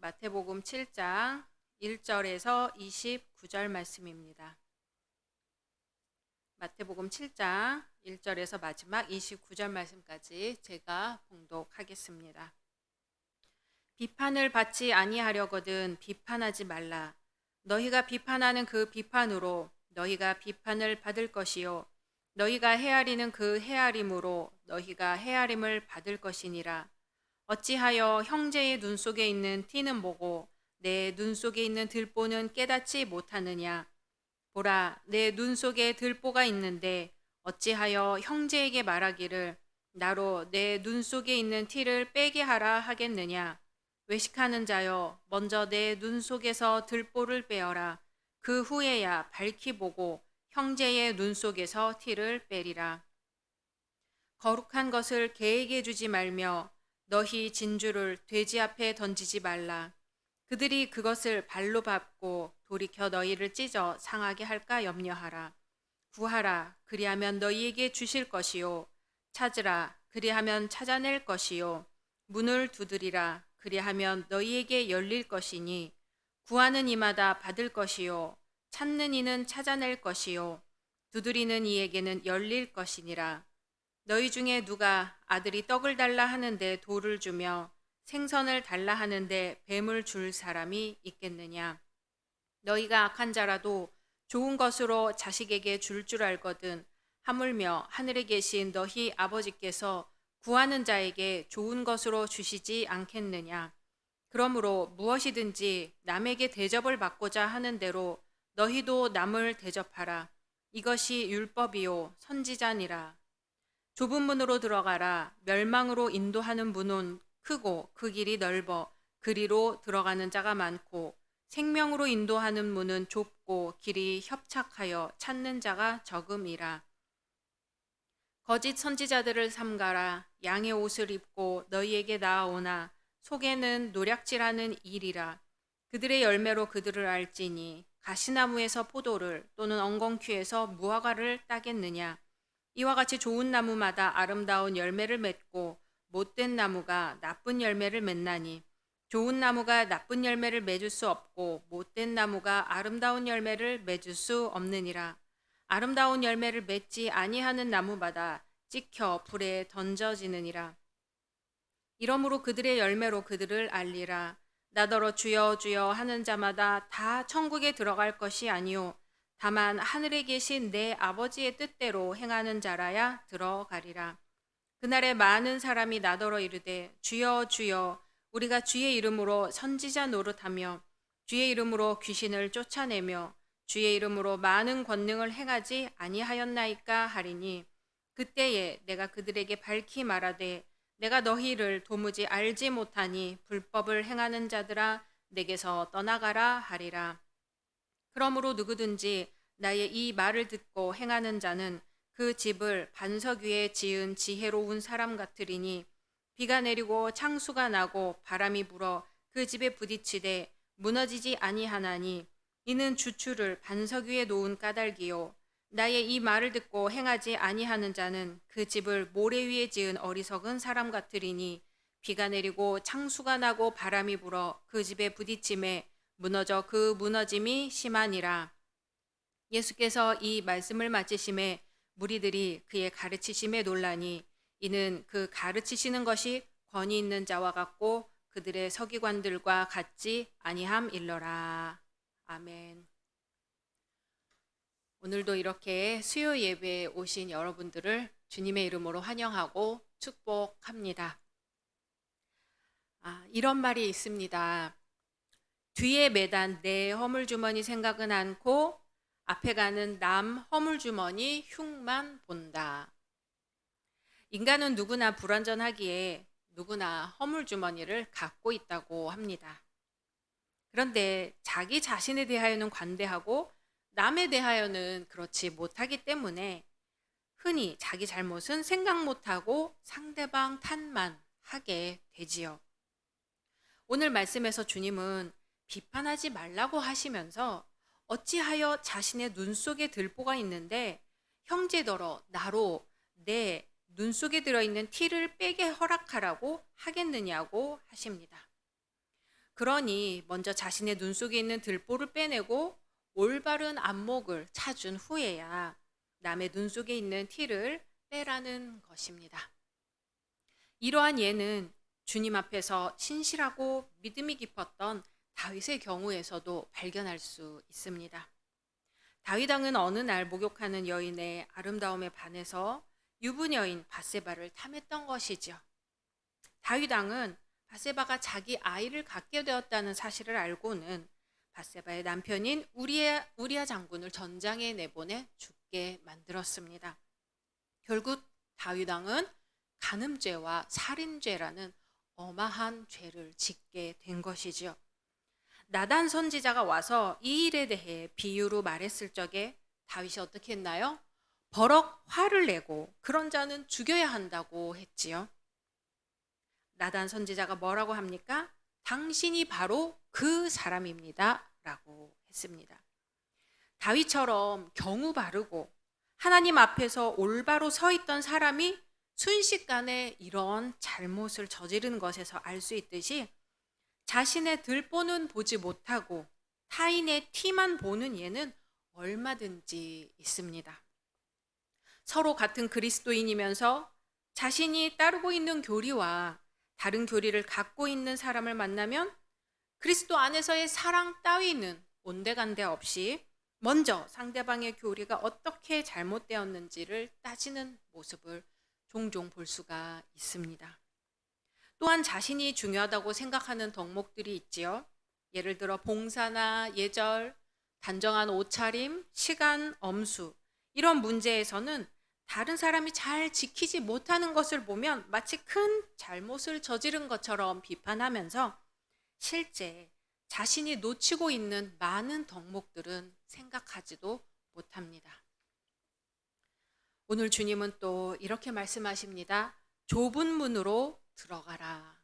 마태복음 7장 1절에서 29절 말씀입니다. 마태복음 7장 1절에서 마지막 29절 말씀까지 제가 봉독하겠습니다. 비판을 받지 아니하려거든 비판하지 말라. 너희가 비판하는 그 비판으로 너희가 비판을 받을 것이요 너희가 헤아리는 그 헤아림으로 너희가 헤아림을 받을 것이니라. 어찌하여 형제의 눈 속에 있는 티는 보고 내 눈 속에 있는 들보는 깨닫지 못하느냐. 보라, 내 눈 속에 들보가 있는데 어찌하여 형제에게 말하기를 나로 내 눈 속에 있는 티를 빼게 하라 하겠느냐. 외식하는 자여, 먼저 내 눈 속에서 들보를 빼어라. 그 후에야 밝히 보고 형제의 눈 속에서 티를 빼리라. 거룩한 것을 개에게 주지 말며 너희 진주를 돼지 앞에 던지지 말라. 그들이 그것을 발로 밟고 돌이켜 너희를 찢어 상하게 할까 염려하라. 구하라, 그리하면 너희에게 주실 것이요. 찾으라, 그리하면 찾아낼 것이요. 문을 두드리라, 그리하면 너희에게 열릴 것이니 구하는 이마다 받을 것이요. 찾는 이는 찾아낼 것이요. 두드리는 이에게는 열릴 것이니라. 너희 중에 누가 아들이 떡을 달라 하는데 돌을 주며 생선을 달라 하는데 뱀을 줄 사람이 있겠느냐. 너희가 악한 자라도 좋은 것으로 자식에게 줄 알거든 하물며 하늘에 계신 너희 아버지께서 구하는 자에게 좋은 것으로 주시지 않겠느냐. 그러므로 무엇이든지 남에게 대접을 받고자 하는 대로 너희도 남을 대접하라. 이것이 율법이요 선지자니라. 좁은 문으로 들어가라. 멸망으로 인도하는 문은 크고 그 길이 넓어 그리로 들어가는 자가 많고 생명으로 인도하는 문은 좁고 길이 협착하여 찾는 자가 적음이라. 거짓 선지자들을 삼가라. 양의 옷을 입고 너희에게 나아오나 속에는 노략질하는 일이라. 그들의 열매로 그들을 알지니 가시나무에서 포도를 또는 엉겅퀴에서 무화과를 따겠느냐. 이와 같이 좋은 나무마다 아름다운 열매를 맺고 못된 나무가 나쁜 열매를 맺나니 좋은 나무가 나쁜 열매를 맺을 수 없고 못된 나무가 아름다운 열매를 맺을 수 없느니라. 아름다운 열매를 맺지 아니하는 나무마다 찍혀 불에 던져지느니라. 이러므로 그들의 열매로 그들을 알리라. 나더러 주여 주여 하는 자마다 다 천국에 들어갈 것이 아니요 다만 하늘에 계신 내 아버지의 뜻대로 행하는 자라야 들어가리라. 그날에 많은 사람이 나더러 이르되 주여 주여 우리가 주의 이름으로 선지자 노릇하며 주의 이름으로 귀신을 쫓아내며 주의 이름으로 많은 권능을 행하지 아니하였나이까 하리니 그때에 내가 그들에게 밝히 말하되 내가 너희를 도무지 알지 못하니 불법을 행하는 자들아 내게서 떠나가라 하리라. 그러므로 누구든지 나의 이 말을 듣고 행하는 자는 그 집을 반석 위에 지은 지혜로운 사람 같으리니 비가 내리고 창수가 나고 바람이 불어 그 집에 부딪히되 무너지지 아니하나니 이는 주추를 반석 위에 놓은 까닭이요 나의 이 말을 듣고 행하지 아니하는 자는 그 집을 모래 위에 지은 어리석은 사람 같으리니 비가 내리고 창수가 나고 바람이 불어 그 집에 부딪힘에 무너져 그 무너짐이 심하니라. 예수께서 이 말씀을 마치심에 무리들이 그의 가르치심에 놀라니 이는 그 가르치시는 것이 권위 있는 자와 같고 그들의 서기관들과 같지 아니함일러라. 아멘. 오늘도 이렇게 수요 예배에 오신 여러분들을 주님의 이름으로 환영하고 축복합니다. 이런 말이 있습니다. 뒤에 매단 내 허물주머니 생각은 않고 앞에 가는 남 허물주머니 흉만 본다. 인간은 누구나 불완전하기에 누구나 허물주머니를 갖고 있다고 합니다. 그런데 자기 자신에 대하여는 관대하고 남에 대하여는 그렇지 못하기 때문에 흔히 자기 잘못은 생각 못하고 상대방 탓만 하게 되지요. 오늘 말씀에서 주님은 비판하지 말라고 하시면서 어찌하여 자신의 눈 속에 들보가 있는데 형제더러 나로 내 눈 속에 들어있는 티를 빼게 허락하라고 하겠느냐고 하십니다. 그러니 먼저 자신의 눈 속에 있는 들보를 빼내고 올바른 안목을 찾은 후에야 남의 눈 속에 있는 티를 빼라는 것입니다. 이러한 예는 주님 앞에서 신실하고 믿음이 깊었던 다윗의 경우에서도 발견할 수 있습니다. 다윗 왕은 어느 날 목욕하는 여인의 아름다움에 반해서 유부 여인 밧세바를 탐했던 것이지요. 다윗 왕은 밧세바가 자기 아이를 갖게 되었다는 사실을 알고는 밧세바의 남편인 우리야 장군을 전장에 내보내 죽게 만들었습니다. 결국 다윗 왕은 간음죄와 살인죄라는 어마한 죄를 짓게 된 것이지요. 나단 선지자가 와서 이 일에 대해 비유로 말했을 적에 다윗이 어떻게 했나요? 버럭 화를 내고 그런 자는 죽여야 한다고 했지요. 나단 선지자가 뭐라고 합니까? 당신이 바로 그 사람입니다 라고 했습니다. 다윗처럼 경우 바르고 하나님 앞에서 올바로 서 있던 사람이 순식간에 이런 잘못을 저지른 것에서 알 수 있듯이 자신의 들보는 보지 못하고 타인의 티만 보는 예는 얼마든지 있습니다. 서로 같은 그리스도인이면서 자신이 따르고 있는 교리와 다른 교리를 갖고 있는 사람을 만나면 그리스도 안에서의 사랑 따위는 온데간데 없이 먼저 상대방의 교리가 어떻게 잘못되었는지를 따지는 모습을 종종 볼 수가 있습니다. 또한 자신이 중요하다고 생각하는 덕목들이 있지요. 예를 들어 봉사나 예절, 단정한 옷차림, 시간, 엄수 이런 문제에서는 다른 사람이 잘 지키지 못하는 것을 보면 마치 큰 잘못을 저지른 것처럼 비판하면서 실제 자신이 놓치고 있는 많은 덕목들은 생각하지도 못합니다. 오늘 주님은 또 이렇게 말씀하십니다. 좁은 문으로 들어가라.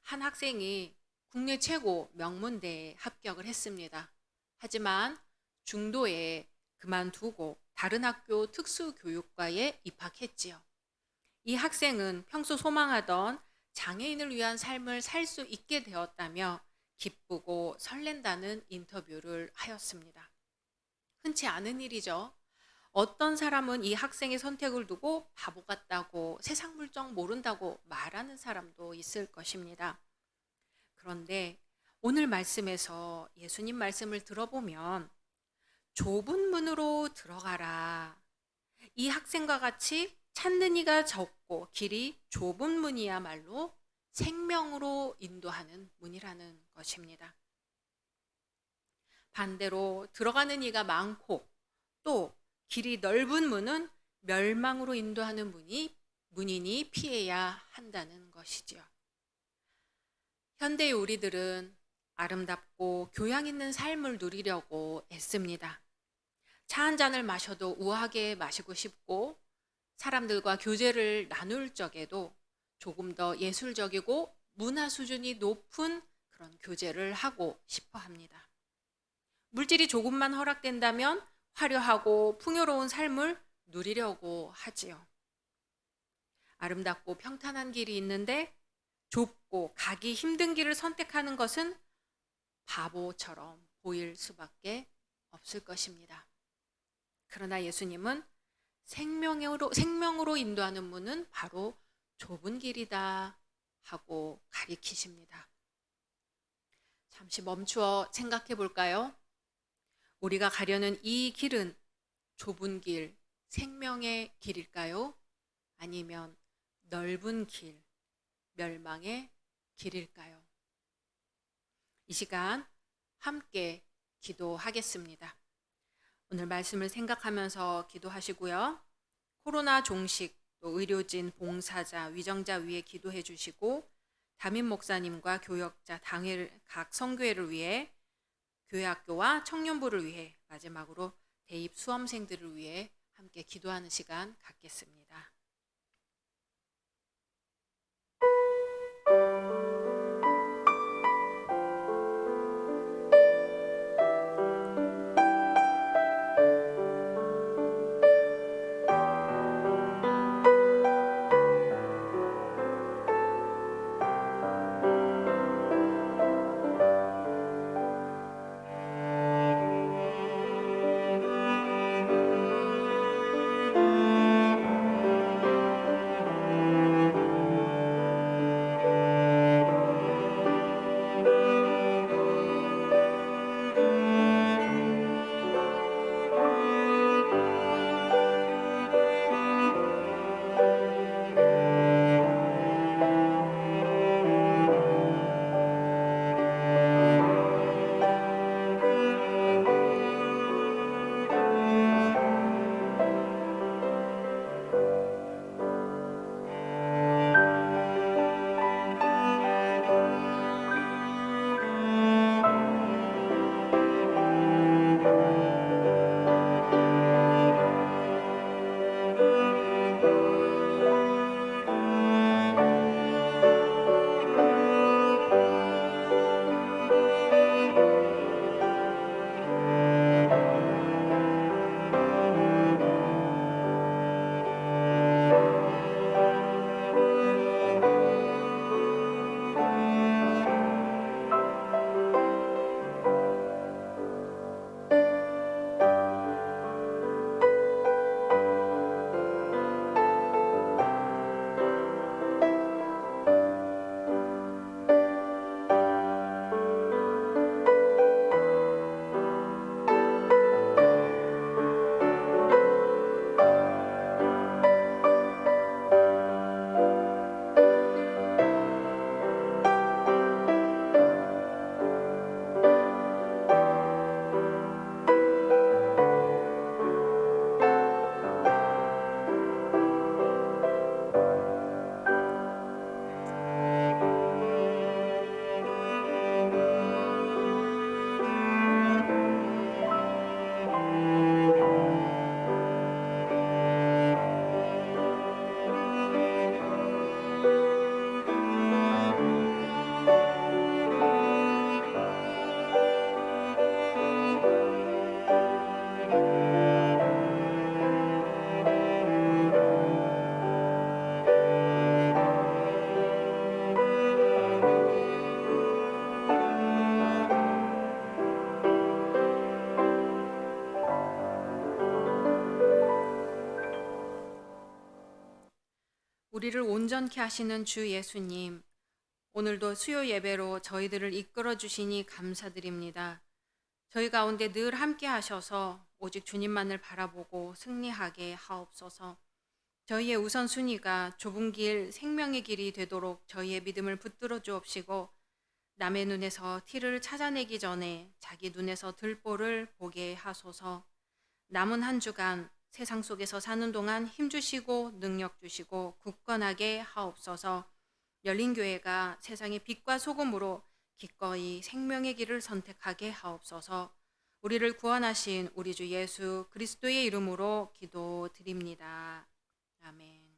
한 학생이 국내 최고 명문대에 합격을 했습니다. 하지만 중도에 그만두고 다른 학교 특수교육과에 입학했지요. 이 학생은 평소 소망하던 장애인을 위한 삶을 살 수 있게 되었다며 기쁘고 설렌다는 인터뷰를 하였습니다. 흔치 않은 일이죠. 어떤 사람은 이 학생의 선택을 두고 바보 같다고 세상 물정 모른다고 말하는 사람도 있을 것입니다. 그런데 오늘 말씀에서 예수님 말씀을 들어보면 좁은 문으로 들어가라. 이 학생과 같이 찾는 이가 적고 길이 좁은 문이야말로 생명으로 인도하는 문이라는 것입니다. 반대로 들어가는 이가 많고 또 길이 넓은 문은 멸망으로 인도하는 문이니 피해야 한다는 것이지요. 현대의 우리들은 아름답고 교양 있는 삶을 누리려고 애씁니다. 차 한 잔을 마셔도 우아하게 마시고 싶고 사람들과 교제를 나눌 적에도 조금 더 예술적이고 문화 수준이 높은 그런 교제를 하고 싶어 합니다. 물질이 조금만 허락된다면 화려하고 풍요로운 삶을 누리려고 하지요. 아름답고 평탄한 길이 있는데 좁고 가기 힘든 길을 선택하는 것은 바보처럼 보일 수밖에 없을 것입니다. 그러나 예수님은 생명으로 인도하는 문은 바로 좁은 길이다 하고 가리키십니다. 잠시 멈추어 생각해 볼까요? 우리가 가려는 이 길은 좁은 길, 생명의 길일까요? 아니면 넓은 길, 멸망의 길일까요? 이 시간 함께 기도하겠습니다. 오늘 말씀을 생각하면서 기도하시고요. 코로나 종식, 또 의료진, 봉사자, 위정자 위에 기도해 주시고 담임 목사님과 교역자, 각 선교회를 위해 교회학교와 청년부를 위해 마지막으로 대입 수험생들을 위해 함께 기도하는 시간 갖겠습니다. 우리를 온전케 하시는 주 예수님, 오늘도 수요 예배로 저희들을 이끌어 주시니 감사드립니다. 저희 가운데 늘 함께 하셔서 오직 주님만을 바라보고 승리하게 하옵소서. 저희의 우선순위가 좁은 길, 생명의 길이 되도록 저희의 믿음을 붙들어 주옵시고, 남의 눈에서 티를 찾아내기 전에 자기 눈에서 들보를 보게 하소서. 남은 한 주간 세상 속에서 사는 동안 힘주시고 능력 주시고 굳건하게 하옵소서. 열린교회가 세상의 빛과 소금으로 기꺼이 생명의 길을 선택하게 하옵소서. 우리를 구원하신 우리 주 예수 그리스도의 이름으로 기도드립니다. 아멘.